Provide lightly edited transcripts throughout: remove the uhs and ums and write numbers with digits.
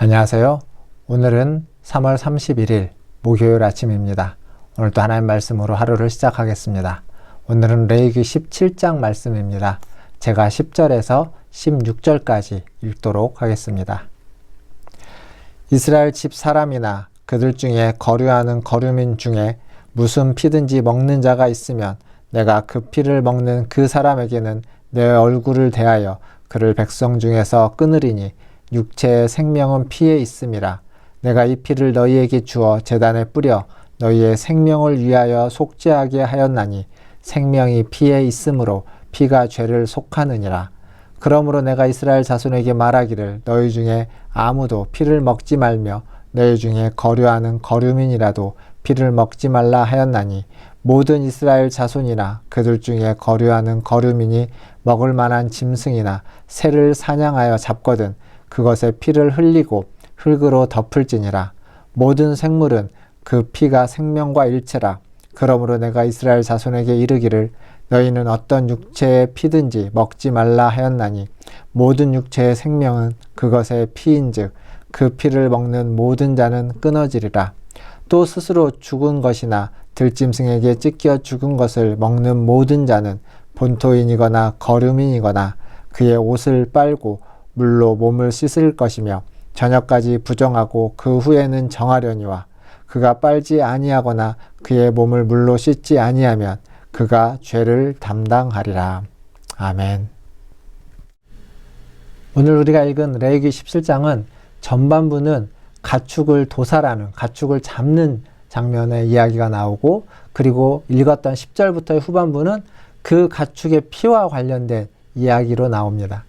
안녕하세요. 오늘은 3월 31일 목요일 아침입니다. 오늘도 하나님 말씀으로 하루를 시작하겠습니다. 오늘은 레위기 17장 말씀입니다. 제가 10절에서 16절까지 읽도록 하겠습니다. 이스라엘 집 사람이나 그들 중에 거류하는 거류민 중에 무슨 피든지 먹는 자가 있으면 내가 그 피를 먹는 그 사람에게는 내 얼굴을 대하여 그를 백성 중에서 끊으리니 육체의 생명은 피에 있음이라. 내가 이 피를 너희에게 주어 제단에 뿌려 너희의 생명을 위하여 속죄하게 하였나니 생명이 피에 있으므로 피가 죄를 속하느니라. 그러므로 내가 이스라엘 자손에게 말하기를 너희 중에 아무도 피를 먹지 말며 너희 중에 거류하는 거류민이라도 피를 먹지 말라 하였나니 모든 이스라엘 자손이나 그들 중에 거류하는 거류민이 먹을 만한 짐승이나 새를 사냥하여 잡거든 그것의 피를 흘리고 흙으로 덮을지니라. 모든 생물은 그 피가 생명과 일체라. 그러므로 내가 이스라엘 자손에게 이르기를 너희는 어떤 육체의 피든지 먹지 말라 하였나니 모든 육체의 생명은 그것의 피인즉 그 피를 먹는 모든 자는 끊어지리라. 또 스스로 죽은 것이나 들짐승에게 찢겨 죽은 것을 먹는 모든 자는 본토인이거나 거류민이거나 그의 옷을 빨고 물로 몸을 씻을 것이며 저녁까지 부정하고 그 후에는 정하려니와 그가 빨지 아니하거나 그의 몸을 물로 씻지 아니하면 그가 죄를 담당하리라. 아멘. 오늘 우리가 읽은 레위기 17장은 전반부는 가축을 도살하는, 가축을 잡는 장면의 이야기가 나오고, 그리고 읽었던 10절부터의 후반부는 그 가축의 피와 관련된 이야기로 나옵니다.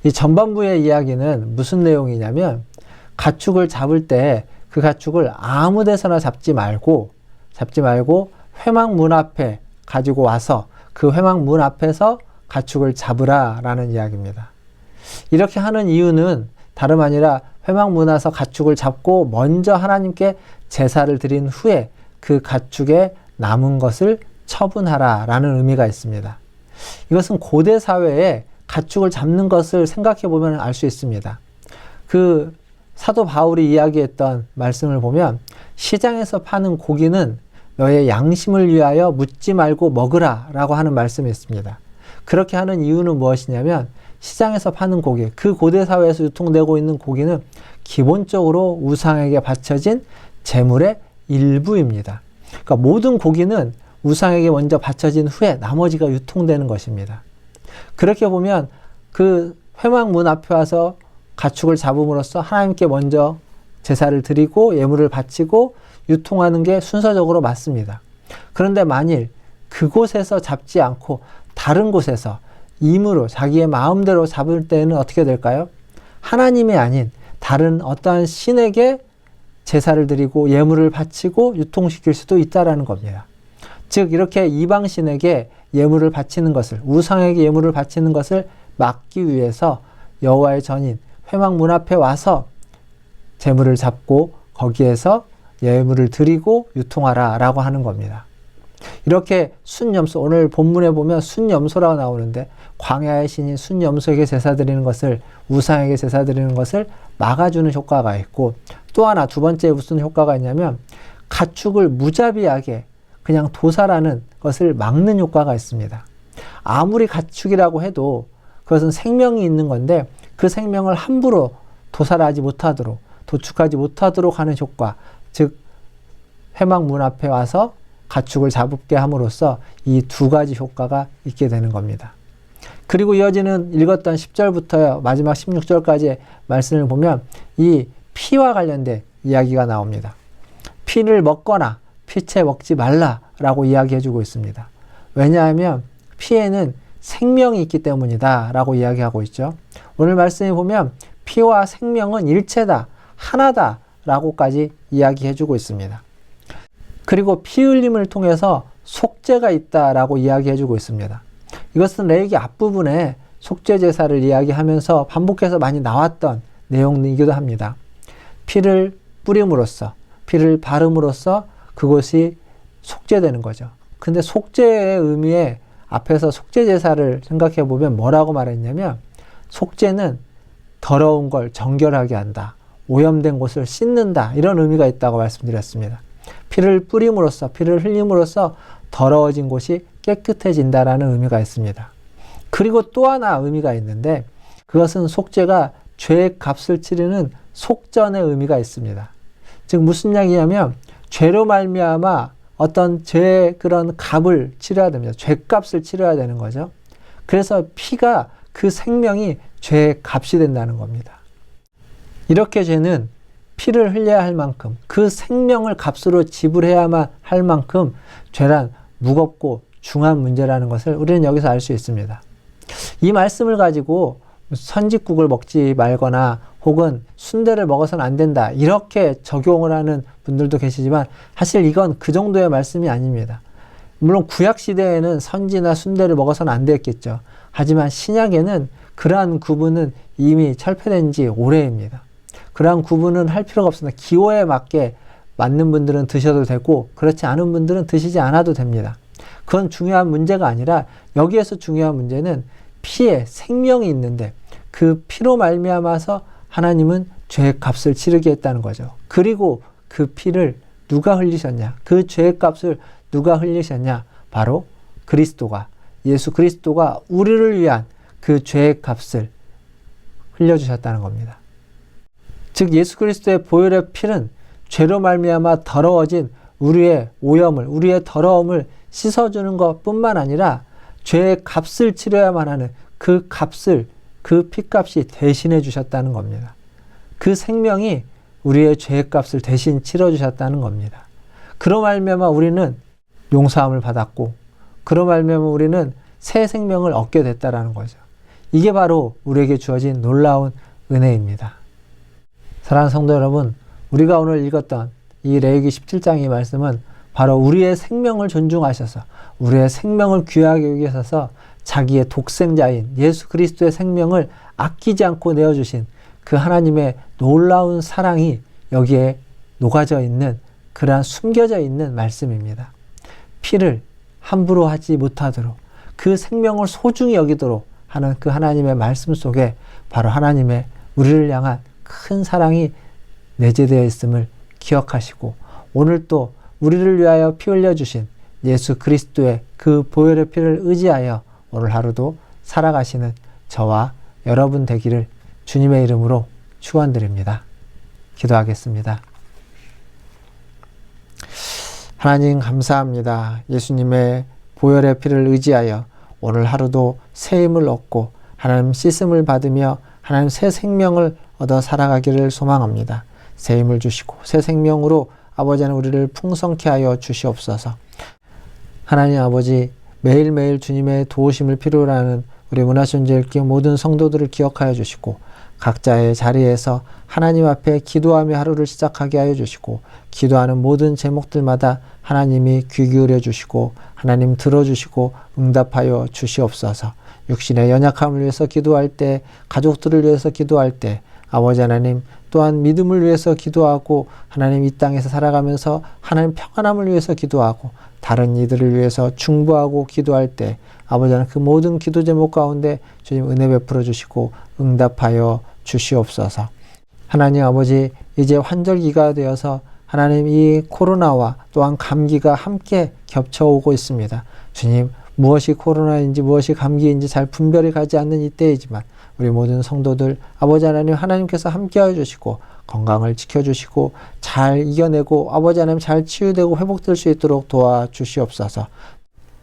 이 전반부의 이야기는 무슨 내용이냐면 가축을 잡을 때 그 가축을 아무 데서나 잡지 말고 회막 문 앞에 가지고 와서 그 회막 문 앞에서 가축을 잡으라 라는 이야기입니다. 이렇게 하는 이유는 다름 아니라 회막 문 앞에서 가축을 잡고 먼저 하나님께 제사를 드린 후에 그 가축의 남은 것을 처분하라 라는 의미가 있습니다. 이것은 고대 사회에 가축을 잡는 것을 생각해 보면 알 수 있습니다. 그 사도 바울이 이야기했던 말씀을 보면 시장에서 파는 고기는 너의 양심을 위하여 묻지 말고 먹으라 라고 하는 말씀이 있습니다. 그렇게 하는 이유는 무엇이냐면 시장에서 파는 고기, 그 고대 사회에서 유통되고 있는 고기는 기본적으로 우상에게 바쳐진 제물의 일부입니다. 그러니까 모든 고기는 우상에게 먼저 바쳐진 후에 나머지가 유통되는 것입니다. 그렇게 보면 그 회막 문 앞에 와서 가축을 잡음으로써 하나님께 먼저 제사를 드리고 예물을 바치고 유통하는 게 순서적으로 맞습니다. 그런데 만일 그곳에서 잡지 않고 다른 곳에서 임으로 자기의 마음대로 잡을 때는 어떻게 될까요? 하나님이 아닌 다른 어떠한 신에게 제사를 드리고 예물을 바치고 유통시킬 수도 있다라는 겁니다. 즉 이렇게 이방신에게 예물을 바치는 것을, 우상에게 예물을 바치는 것을 막기 위해서 여호와의 전인 회막 문 앞에 와서 제물을 잡고 거기에서 예물을 드리고 유통하라 라고 하는 겁니다. 이렇게 순염소, 오늘 본문에 보면 순염소라고 나오는데 광야의 신인 순염소에게 제사 드리는 것을, 우상에게 제사 드리는 것을 막아주는 효과가 있고, 또 하나 두 번째 무슨 효과가 있냐면 가축을 무자비하게 그냥 도살하는 것을 막는 효과가 있습니다. 아무리 가축이라고 해도 그것은 생명이 있는 건데 그 생명을 함부로 도살하지 못하도록, 도축하지 못하도록 하는 효과, 즉 회막 문 앞에 와서 가축을 잡게 함으로써 이 두 가지 효과가 있게 되는 겁니다. 그리고 이어지는 읽었던 10절부터 마지막 16절까지의 말씀을 보면 이 피와 관련된 이야기가 나옵니다. 피를 먹거나 피채 먹지 말라라고 이야기해주고 있습니다. 왜냐하면 피에는 생명이 있기 때문이다 라고 이야기하고 있죠. 오늘 말씀에 보면 피와 생명은 일체다, 하나다 라고까지 이야기해주고 있습니다. 그리고 피 흘림을 통해서 속죄가 있다라고 이야기해주고 있습니다. 이것은 레위기 앞부분에 속죄 제사를 이야기하면서 반복해서 많이 나왔던 내용이기도 합니다. 피를 뿌림으로써, 피를 바름으로써 그것이 속죄되는 거죠. 근데 속죄의 의미에 앞에서 속죄 제사를 생각해 보면 뭐라고 말했냐면 속죄는 더러운 걸 정결하게 한다. 오염된 곳을 씻는다. 이런 의미가 있다고 말씀드렸습니다. 피를 뿌림으로써, 피를 흘림으로써 더러워진 곳이 깨끗해진다라는 의미가 있습니다. 그리고 또 하나 의미가 있는데 그것은 속죄가 죄의 값을 치르는 속전의 의미가 있습니다. 즉 무슨 이야기냐면 죄로 말미암아 어떤 죄의 그런 값을 치러야 됩니다. 죄값을 치러야 되는 거죠. 그래서 피가 그 생명이 죄의 값이 된다는 겁니다. 이렇게 죄는 피를 흘려야 할 만큼 그 생명을 값으로 지불해야만 할 만큼 죄란 무겁고 중한 문제라는 것을 우리는 여기서 알 수 있습니다. 이 말씀을 가지고 선짓국을 먹지 말거나 혹은 순대를 먹어서는 안 된다 이렇게 적용을 하는 분들도 계시지만 사실 이건 그 정도의 말씀이 아닙니다. 물론 구약시대에는 선지나 순대를 먹어서는 안 됐겠죠. 하지만 신약에는 그러한 구분은 이미 철폐된 지 오래입니다. 그러한 구분은 할 필요가 없습니다. 기호에 맞게 맞는 분들은 드셔도 되고 그렇지 않은 분들은 드시지 않아도 됩니다. 그건 중요한 문제가 아니라 여기에서 중요한 문제는 피에 생명이 있는데 그 피로 말미암아서 하나님은 죄의 값을 치르게 했다는 거죠. 그리고 그 피를 누가 흘리셨냐? 그 죄의 값을 누가 흘리셨냐? 바로 그리스도가, 예수 그리스도가 우리를 위한 그 죄의 값을 흘려주셨다는 겁니다. 즉 예수 그리스도의 보혈의 피는 죄로 말미암아 더러워진 우리의 오염을, 우리의 더러움을 씻어주는 것뿐만 아니라 죄의 값을 치러야만 하는 그 값을, 그 피값이 대신해 주셨다는 겁니다. 그 생명이 우리의 죄의 값을 대신 치러주셨다는 겁니다. 그로 말미암아 우리는 용서함을 받았고 그로 말미암아 우리는 새 생명을 얻게 됐다라는 거죠. 이게 바로 우리에게 주어진 놀라운 은혜입니다. 사랑하는 성도 여러분, 우리가 오늘 읽었던 이 레위기 17장의 말씀은 바로 우리의 생명을 존중하셔서 우리의 생명을 귀하게 여기셔서 자기의 독생자인 예수 그리스도의 생명을 아끼지 않고 내어주신 그 하나님의 놀라운 사랑이 여기에 녹아져 있는 그러한 숨겨져 있는 말씀입니다. 피를 함부로 하지 못하도록 그 생명을 소중히 여기도록 하는 그 하나님의 말씀 속에 바로 하나님의 우리를 향한 큰 사랑이 내재되어 있음을 기억하시고 오늘 또 우리를 위하여 피 흘려주신 예수 그리스도의 그 보혈의 피를 의지하여 오늘 하루도 살아가시는 저와 여러분 되기를 주님의 이름으로 축원드립니다. 기도하겠습니다. 하나님 감사합니다. 예수님의 보혈의 피를 의지하여 오늘 하루도 새 힘을 얻고 하나님 씻음을 받으며 하나님 새 생명을 얻어 살아가기를 소망합니다. 새 힘을 주시고 새 생명으로 아버지 하나님 우리를 풍성케 하여 주시옵소서. 하나님 아버지 매일매일 주님의 도우심을 필요로 하는 우리 문화천지일교 모든 성도들을 기억하여 주시고 각자의 자리에서 하나님 앞에 기도하며 하루를 시작하게 하여 주시고 기도하는 모든 제목들마다 하나님이 귀 기울여 주시고 하나님 들어주시고 응답하여 주시옵소서. 육신의 연약함을 위해서 기도할 때, 가족들을 위해서 기도할 때 아버지 하나님 또한 믿음을 위해서 기도하고 하나님 이 땅에서 살아가면서 하나님 평안함을 위해서 기도하고 다른 이들을 위해서 중보하고 기도할 때 아버지 하나님 그 모든 기도 제목 가운데 주님 은혜 베풀어 주시고 응답하여 주시옵소서. 하나님 아버지 이제 환절기가 되어서 하나님 이 코로나와 또한 감기가 함께 겹쳐오고 있습니다. 주님 무엇이 코로나인지 무엇이 감기인지 잘 분별이 가지 않는 이때이지만 우리 모든 성도들 아버지 하나님 하나님께서 함께하여 주시고 건강을 지켜주시고 잘 이겨내고 아버지 하나님 잘 치유되고 회복될 수 있도록 도와주시옵소서.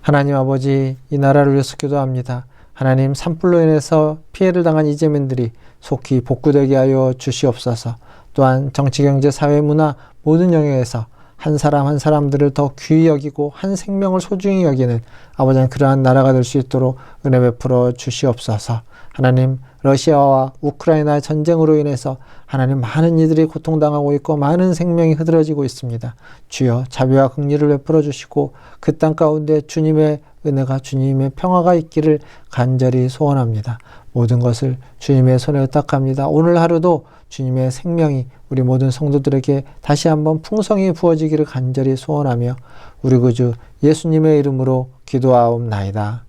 하나님 아버지 이 나라를 위해서 기도합니다. 하나님 산불로 인해서 피해를 당한 이재민들이 속히 복구되게 하여 주시옵소서. 또한 정치, 경제, 사회, 문화 모든 영역에서 한 사람 한 사람들을 더 귀히 여기고 한 생명을 소중히 여기는 아버지 하나님 그러한 나라가 될 수 있도록 은혜 베풀어 주시옵소서. 하나님 러시아와 우크라이나 전쟁으로 인해서 하나님 많은 이들이 고통당하고 있고 많은 생명이 흐드러지고 있습니다. 주여 자비와 긍휼을 베풀어 주시고 그 땅 가운데 주님의 은혜가 주님의 평화가 있기를 간절히 소원합니다. 모든 것을 주님의 손에 의탁합니다. 오늘 하루도 주님의 생명이 우리 모든 성도들에게 다시 한번 풍성히 부어지기를 간절히 소원하며 우리 구주 예수님의 이름으로 기도하옵나이다.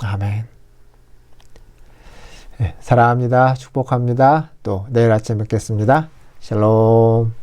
아멘. 네, 사랑합니다. 축복합니다. 또 내일 아침 뵙겠습니다. 샬롬.